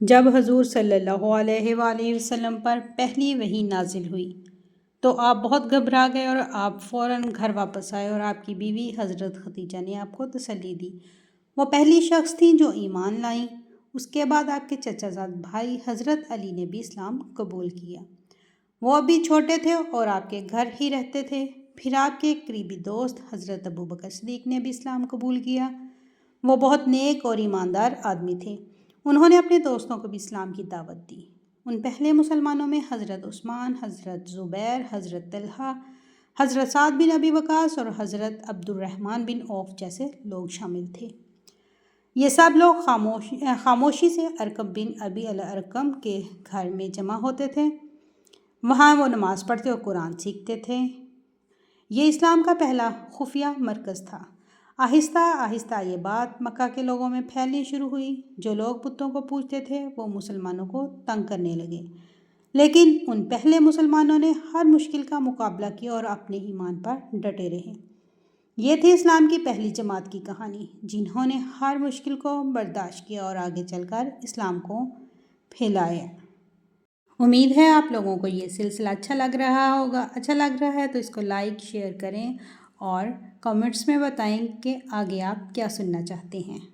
جب حضور صلی اللہ علیہ وآلہ وسلم پر پہلی وحی نازل ہوئی تو آپ بہت گھبرا گئے اور آپ فوراً گھر واپس آئے اور آپ کی بیوی حضرت خدیجہ نے آپ کو تسلی دی۔ وہ پہلی شخص تھیں جو ایمان لائیں۔ اس کے بعد آپ کے چچا زاد بھائی حضرت علی نے بھی اسلام قبول کیا۔ وہ ابھی چھوٹے تھے اور آپ کے گھر ہی رہتے تھے۔ پھر آپ کے ایک قریبی دوست حضرت ابوبکر صدیق نے بھی اسلام قبول کیا۔ وہ بہت نیک اور ایماندار آدمی تھے۔ انہوں نے اپنے دوستوں کو بھی اسلام کی دعوت دی۔ ان پہلے مسلمانوں میں حضرت عثمان، حضرت زبیر، حضرت طلحہ، حضرت سعد بن ابی وقاص اور حضرت عبد الرحمن بن عوف جیسے لوگ شامل تھے۔ یہ سب لوگ خاموشی سے ارقم بن ابی الارقم کے گھر میں جمع ہوتے تھے۔ وہاں وہ نماز پڑھتے اور قرآن سیکھتے تھے۔ یہ اسلام کا پہلا خفیہ مرکز تھا۔ آہستہ آہستہ یہ بات مکہ کے لوگوں میں پھیلنی شروع ہوئی۔ جو لوگ بتوں کو پوجتے تھے وہ مسلمانوں کو تنگ کرنے لگے، لیکن ان پہلے مسلمانوں نے ہر مشکل کا مقابلہ کیا اور اپنے ایمان پر ڈٹے رہے۔ یہ تھی اسلام کی پہلی جماعت کی کہانی، جنہوں نے ہر مشکل کو برداشت کیا اور آگے چل کر اسلام کو پھیلایا۔ امید ہے آپ لوگوں کو یہ سلسلہ اچھا لگ رہا ہوگا۔ اچھا لگ رہا ہے تو اس کو لائک شیئر کریں اور کمنٹس میں بتائیں کہ آگے آپ کیا سننا چاہتے ہیں۔